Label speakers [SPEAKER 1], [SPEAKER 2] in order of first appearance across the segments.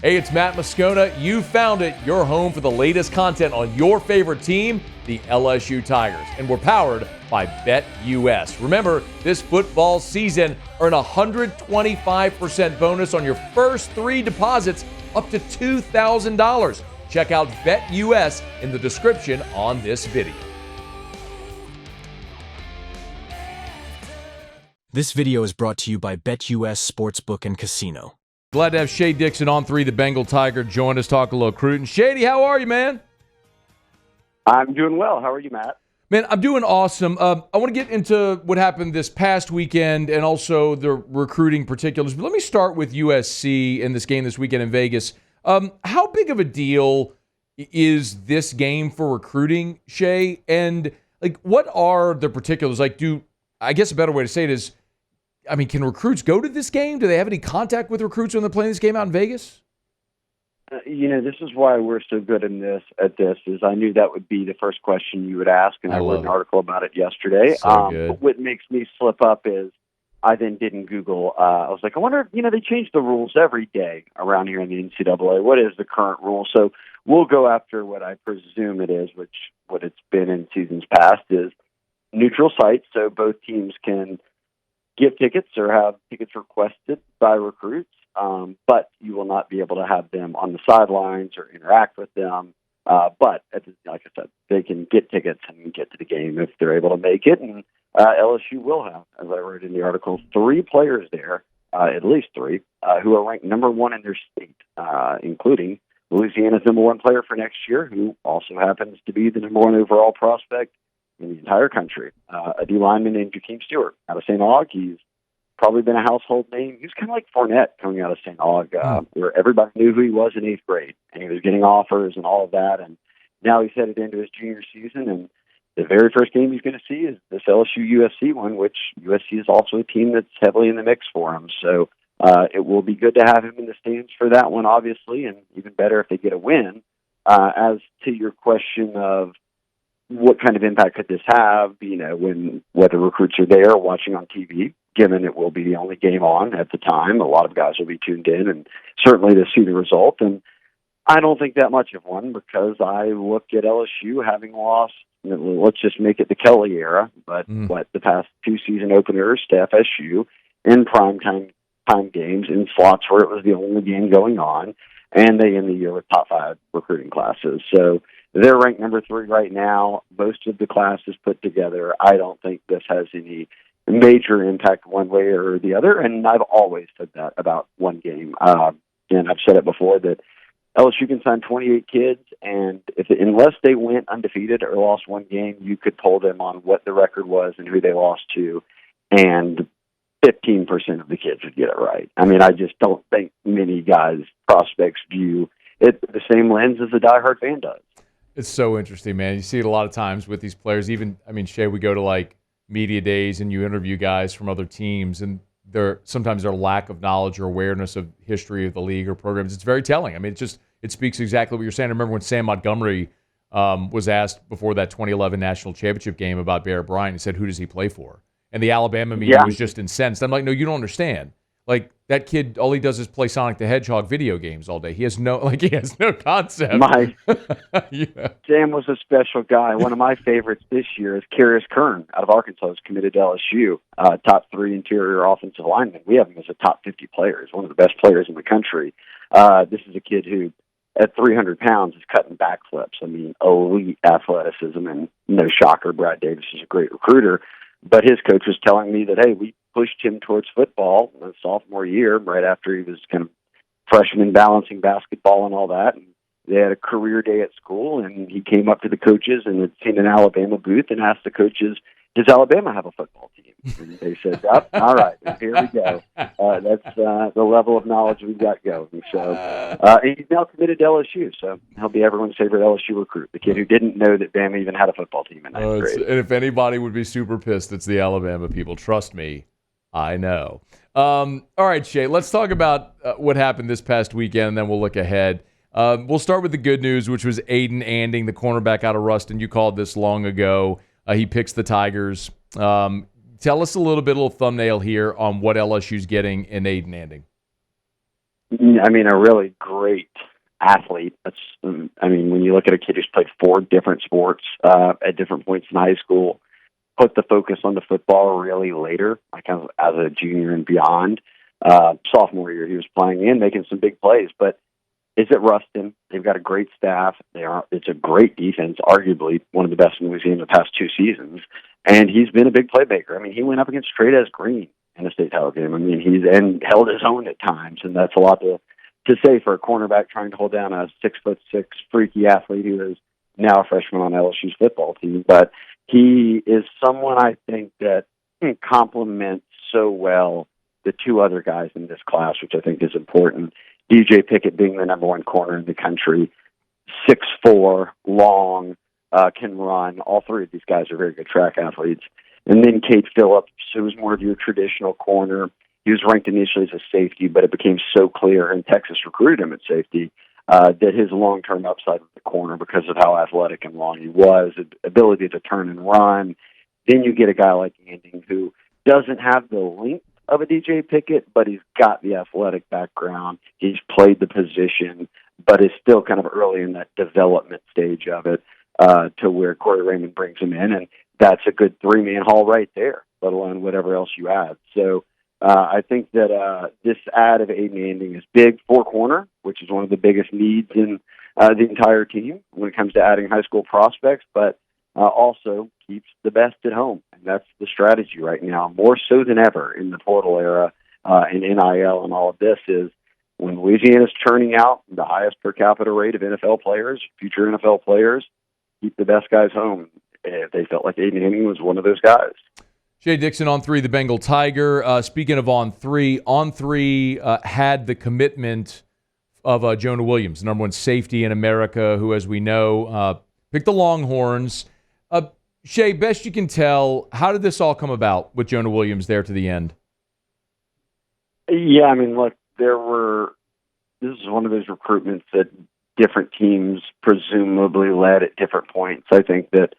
[SPEAKER 1] Hey, it's Matt Moscona. You found it, your home for the latest content on your favorite team, the LSU Tigers. And we're powered by BetUS. Remember, this football season, earn a 125% bonus on your first 3 deposits up to $2,000. Check out BetUS in the description on this video.
[SPEAKER 2] This video is brought to you by BetUS Sportsbook and Casino.
[SPEAKER 1] Glad to have Shea Dixon on 3, the Bengal Tiger, join us, talk a little recruiting. Shady, how are you, man?
[SPEAKER 3] I'm doing well. How are you, Matt?
[SPEAKER 1] Man, I'm doing awesome. I want to get into what happened this past weekend and also the recruiting particulars. But let me start with USC in this game this weekend in Vegas. How big of a deal is this game for recruiting, Shea? And like, what are the particulars? Like, I guess a better way to say it is, I mean, can recruits go to this game? Do they have any contact with recruits when they're playing this game out in Vegas?
[SPEAKER 3] This is why we're so good at this, is I knew that would be the first question you would ask, and I wrote an article about it yesterday. But what makes me slip up is I then didn't Google. I was like, I wonder if, they change the rules every day around here in the NCAA. What is the current rule? So we'll go after what I presume it is, which what it's been in seasons past is neutral sites, so both teams can give tickets or have tickets requested by recruits, but you will not be able to have them on the sidelines or interact with them. But like I said, they can get tickets and get to the game if they're able to make it. And LSU will have, as I wrote in the article, 3 players there, at least 3, who are ranked number 1 in their state, including Louisiana's number 1 player for next year, who also happens to be the number 1 overall prospect in the entire country, a D lineman named Jakeem Stewart out of St. Aug. He's probably been a household name. He was kind of like Fournette coming out of St. Aug, where everybody knew who he was in 8th grade, and he was getting offers and all of that. And now he's headed into his junior season, and the very first game he's going to see is this LSU-USC one, which USC is also a team that's heavily in the mix for him. So it will be good to have him in the stands for that one, obviously, and even better if they get a win. As to your question of what kind of impact could this have, whether recruits are there watching on TV, given it will be the only game on at the time. A lot of guys will be tuned in, and certainly to see the result. And I don't think that much of one, because I look at LSU having lost, let's just make it the Kelly era, but the past 2 season openers to FSU in prime time games in slots where it was the only game going on, and they end the year with top 5 recruiting classes. So they're ranked number 3 right now. Most of the classes put together. I don't think this has any major impact one way or the other, and I've always said that about one game. And I've said it before that LSU can sign 28 kids, and unless they went undefeated or lost one game, you could poll them on what the record was and who they lost to, and 15% of the kids would get it right. I mean, I just don't think many prospects view it the same lens as a diehard fan does.
[SPEAKER 1] It's so interesting, man. You see it a lot of times with these players. Shea, we go to like media days and you interview guys from other teams, and sometimes their lack of knowledge or awareness of history of the league or programs, it's very telling. I mean, it speaks exactly what you're saying. I remember when Sam Montgomery was asked before that 2011 national championship game about Bear Bryant, he said, "Who does he play for?" And the Alabama media was just incensed. I'm like, no, you don't understand. Like, that kid, all he does is play Sonic the Hedgehog video games all day. He has no concept.
[SPEAKER 3] Sam was a special guy. One of my favorites this year is Karius Kern out of Arkansas, who's committed to LSU, top 3 interior offensive lineman. We have him as a top 50 player. He's one of the best players in the country. This is a kid who, at 300 pounds, is cutting backflips. I mean, elite athleticism, and no shocker, Brad Davis is a great recruiter. But his coach was telling me that, hey, we pushed him towards football in his sophomore year, right after he was kind of freshman balancing basketball and all that. And they had a career day at school, and he came up to the coaches and had seen an Alabama booth and asked the coaches, does Alabama have a football team? And they said, yep, all right, here we go. That's the level of knowledge we've got going. So and he's now committed to LSU, so he'll be everyone's favorite LSU recruit, the kid who didn't know that Bama even had a football team in 9th grade.
[SPEAKER 1] And if anybody would be super pissed, it's the Alabama people. Trust me, I know. All right, Shea, let's talk about what happened this past weekend, and then we'll look ahead. We'll start with the good news, which was Aiden Anding, the cornerback out of Ruston. You called this long ago. He picks the Tigers. Tell us a little thumbnail here on what LSU's getting in Aiden Anding.
[SPEAKER 3] I mean, a really great athlete. When you look at a kid who's played 4 different sports at different points in high school, put the focus on the football really later, like as a junior and beyond. Sophomore year, he was playing and making some big plays. But is it Ruston? They've got a great staff. It's a great defense, arguably one of the best in Louisiana the past 2 seasons. And he's been a big playmaker. I mean, he went up against Trey Green in a state title game. I mean, he's held his own at times, and that's a lot to say for a cornerback trying to hold down a 6'6" freaky athlete who is now a freshman on LSU's football team. But he is someone I think that complements so well the 2 other guys in this class, which I think is important. DJ Pickett being the number 1 corner in the country, 6'4", long, can run. All 3 of these guys are very good track athletes. And then Cade Phillips, who was more of your traditional corner. He was ranked initially as a safety, but it became so clear, and Texas recruited him at safety, that his long-term upside was the corner because of how athletic and long he was, his ability to turn and run. Then you get a guy like Anding who doesn't have the length of a DJ Pickett, but he's got the athletic background. He's played the position, but is still kind of early in that development stage of it, to where Corey Raymond brings him in, and that's a good 3-man haul right there, let alone whatever else you add. So I think that this add of Aiden Anding is big for corner, which is one of the biggest needs in the entire team when it comes to adding high school prospects, but also keeps the best at home. And that's the strategy right now, more so than ever in the portal era and NIL and all of this, is when Louisiana's churning out the highest per capita rate of NFL players, future NFL players, keep the best guys home. They felt like Aiden Anding was one of those guys.
[SPEAKER 1] Shea Dixon on 3, the Bengal Tiger. Speaking of on 3 had the commitment of Jonah Williams, the number 1 safety in America, who, as we know, picked the Longhorns. Shea, best you can tell, how did this all come about with Jonah Williams there to the end?
[SPEAKER 3] Yeah, I mean, look, this is one of those recruitments that different teams presumably led at different points. I think that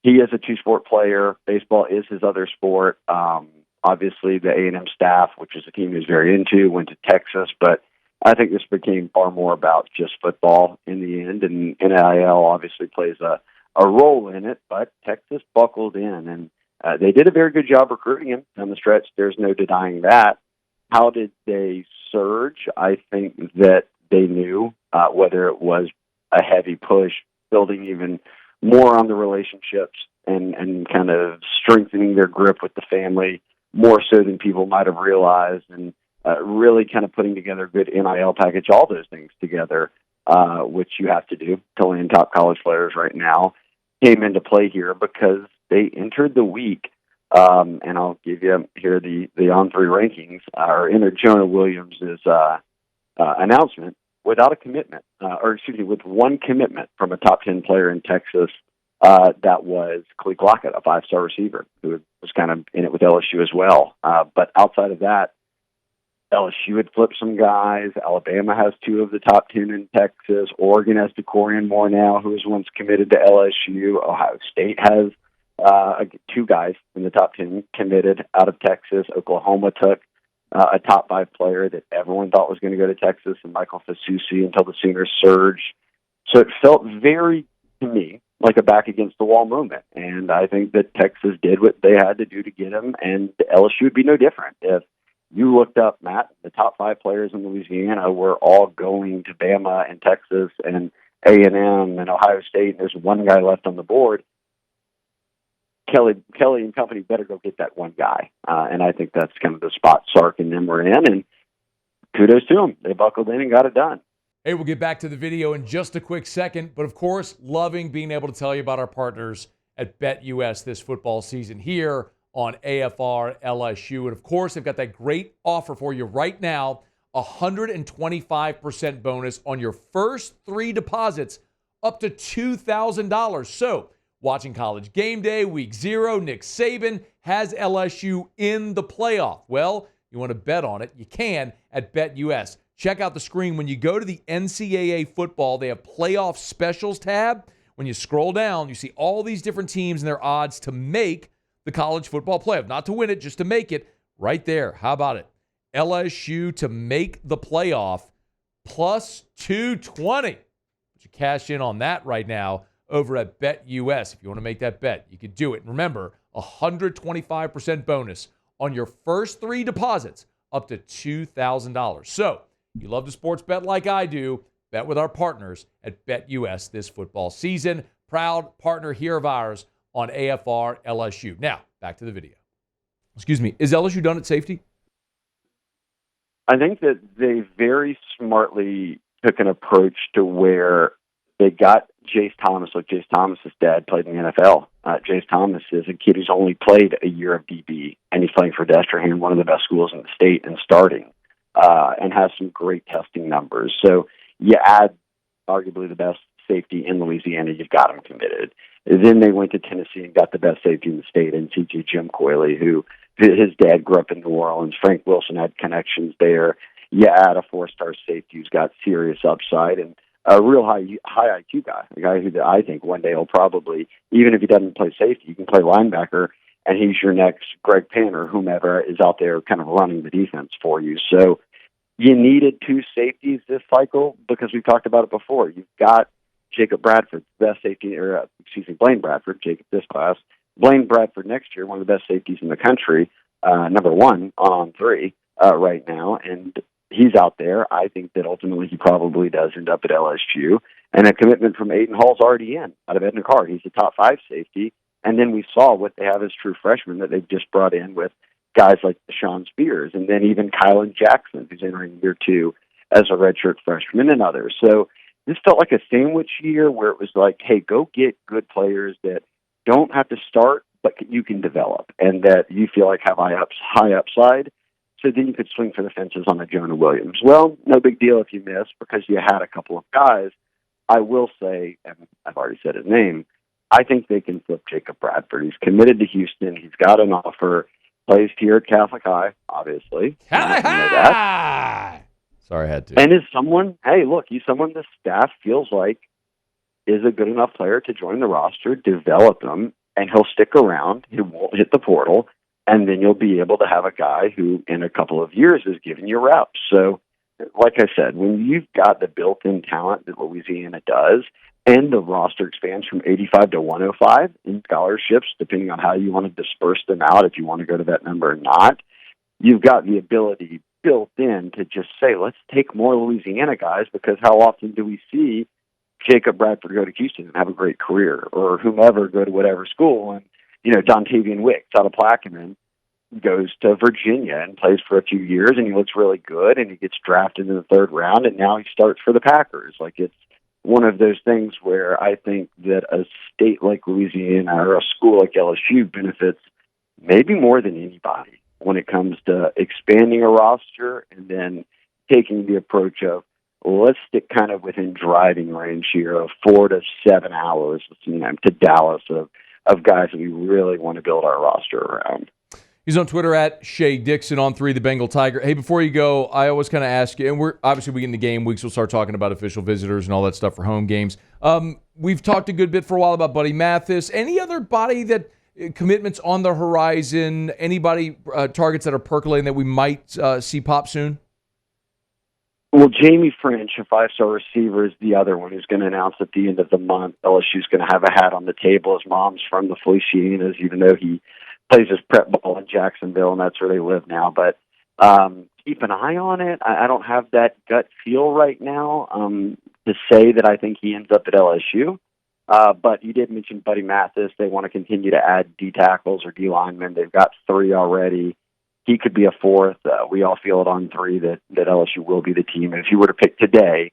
[SPEAKER 3] he is a 2-sport player. Baseball is his other sport. Obviously, the A&M staff, which is a team he's very into, went to Texas, but I think this became far more about just football in the end, and NIL obviously plays a role in it, but Texas buckled in, and they did a very good job recruiting him down the stretch. There's no denying that. How did they surge? I think that they knew, whether it was a heavy push, building even more on the relationships and kind of strengthening their grip with the family more so than people might have realized, and really kind of putting together a good NIL package, all those things together, which you have to do to land top college players right now, came into play here because they entered the week, and I'll give you here the On3 rankings, or entered Jonah Williams' announcement without a commitment, with 1 commitment from a top 10 player in Texas. That was Khalid Lockett, a 5-star receiver who was kind of in it with LSU as well. But outside of that, LSU had flipped some guys. Alabama has 2 of the top 10 in Texas. Oregon has DeCorian Moore now, who was once committed to LSU. Ohio State has 2 guys in the top 10 committed out of Texas. Oklahoma took a top 5 player that everyone thought was going to go to Texas, and Michael Fasusi, until the Sooners surged. So it felt very, to me, like a back-against-the-wall moment. And I think that Texas did what they had to do to get him, and LSU would be no different. If you looked up, Matt, the top 5 players in Louisiana were all going to Bama and Texas and A&M and Ohio State, and there's 1 guy left on the board. Kelly and company better go get that 1 guy. And I think that's kind of the spot Sark and them were in, and kudos to them. They buckled in and got it done.
[SPEAKER 1] Hey, we'll get back to the video in just a quick second, but of course, loving being able to tell you about our partners at BetUS this football season here on AFR LSU. And of course, they've got that great offer for you right now, 125% bonus on your first 3 deposits up to $2,000. So, watching College Game Day, Week 0, Nick Saban has LSU in the playoff. Well, you want to bet on it, you can at BetUS. Check out the screen. When you go to the NCAA football, they have playoff specials tab. When you scroll down, you see all these different teams and their odds to make the college football playoff. Not to win it, just to make it right there. How about it? LSU to make the playoff plus 220. But you cash in on that right now over at BetUS. If you want to make that bet, you could do it. And remember, 125% bonus on your first 3 deposits up to $2,000. So, you love to sports bet like I do, bet with our partners at BetUS this football season. Proud partner here of ours on AFR LSU. Now, back to the video. Excuse me, is LSU done at safety?
[SPEAKER 3] I think that they very smartly took an approach to where they got Jace Thomas. Look, Jace Thomas's dad played in the NFL. Jace Thomas is a kid who's only played a year of DB, and he's playing for Destrehan, one of the best schools in the state, and starting, and has some great testing numbers. So you add arguably the best safety in Louisiana, you've got him committed. Then they went to Tennessee and got the best safety in the state in CJ Jim Coyley, who his dad grew up in New Orleans. Frank Wilson had connections there. You add a 4-star safety who's got serious upside and a real high IQ guy, a guy who I think one day will probably, even if he doesn't play safety, he can play linebacker, and he's your next Greg Penn or whomever is out there kind of running the defense for you. So you needed 2 safeties this cycle because we've talked about it before. You've got Jacob Bradford, best safety, Blaine Bradford, Jacob this class. Blaine Bradford next year, one of the best safeties in the country, number 1 on 3 right now, and he's out there. I think that ultimately he probably does end up at LSU, and a commitment from Aiden Hall's already in out of Edna Card. He's a top 5 safety, and then we saw what they have as true freshmen that they've just brought in with guys like Deshaun Spears, and then even Kylan Jackson, who's entering year 2 as a redshirt freshman, and others. So this felt like a sandwich year where it was like, hey, go get good players that don't have to start, but you can develop, and that you feel like have high upside. So then you could swing for the fences on a Jonah Williams. Well, no big deal if you miss because you had a couple of guys. I will say, and I've already said his name, I think they can flip Jacob Bradford. He's committed to Houston. He's got an offer. Plays here at Catholic High, obviously.
[SPEAKER 1] Sorry, I had to.
[SPEAKER 3] And is someone, hey, look, he's someone the staff feels like is a good enough player to join the roster, develop him, and he'll stick around. He won't hit the portal. And then you'll be able to have a guy who, in a couple of years, is giving you reps. So, like I said, when you've got the built-in talent that Louisiana does, and the roster expands from 85 to 105 in scholarships, depending on how you want to disperse them out, if you want to go to that number or not, you've got the ability built in to just say, let's take more Louisiana guys, because how often do we see Jacob Bradford go to Houston and have a great career, or whomever go to whatever school, and Dontavian Wicks out of Plaquemine goes to Virginia and plays for a few years, and he looks really good, and he gets drafted in the 3rd round, and now he starts for the Packers. Like, it's one of those things where I think that a state like Louisiana or a school like LSU benefits maybe more than anybody when it comes to expanding a roster and then taking the approach of, let's stick kind of within driving range here of 4 to 7 hours to Dallas of guys that we really want to build our roster around.
[SPEAKER 1] He's on Twitter at Shea Dixon on 3, the Bengal Tiger. Hey, before you go, I always kind of ask you, and we get into game weeks, we'll start talking about official visitors and all that stuff for home games. We've talked a good bit for a while about Buddy Mathis. Any other body that commitments on the horizon? Anybody targets that are percolating that we might see pop soon?
[SPEAKER 3] Well, Jamie French, a 5-star receiver, is the other one who's going to announce at the end of the month. LSU's going to have a hat on the table. His mom's from the Felicianas, even though he plays his prep ball in Jacksonville, and that's where they live now. But keep an eye on it. I don't have that gut feel right now to say that I think he ends up at LSU. But you did mention Buddy Mathis. They want to continue to add D tackles or D linemen. They've got 3 already. He could be a 4th. We all feel it on 3 that LSU will be the team. And if he were to pick today,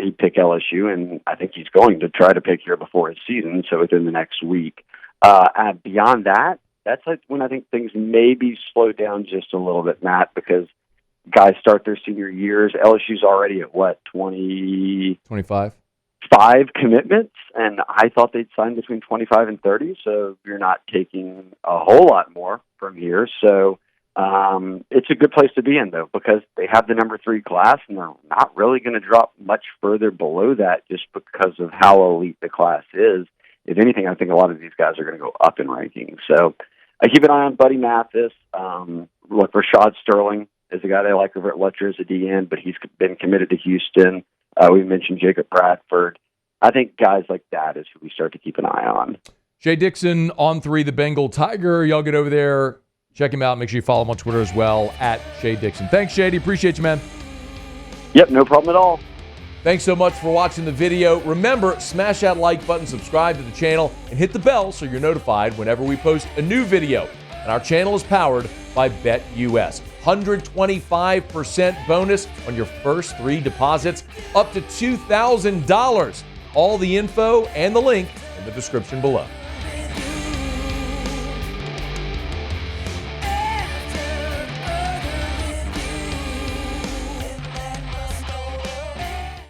[SPEAKER 3] he'd pick LSU, and I think he's going to try to pick here before his season, so within the next week. And beyond that, that's like when I think things maybe slow down just a little bit, Matt, because guys start their senior years. LSU's already at, 25? 5 commitments, and I thought they'd sign between 25 and 30, so you're not taking a whole lot more from here. So it's a good place to be in, though, because they have the number 3 class, and they're not really going to drop much further below that just because of how elite the class is. If anything, I think a lot of these guys are going to go up in ranking. So I keep an eye on Buddy Mathis. Look, Rashad Sterling is a guy they like over at Letcher as a DN, but he's been committed to Houston. We mentioned Jacob Bradford. I think guys like that is who we start to keep an eye on.
[SPEAKER 1] Shea Dixon, On3, the Bengal Tiger. Y'all get over there. Check him out. Make sure you follow him on Twitter as well, at Shea Dixon. Thanks, Shady. Appreciate you, man.
[SPEAKER 3] Yep, no problem at all.
[SPEAKER 1] Thanks so much for watching the video. Remember, smash that like button, subscribe to the channel, and hit the bell so you're notified whenever we post a new video. And our channel is powered by BetUS. 125% bonus on your first 3 deposits, up to $2,000. All the info and the link in the description below.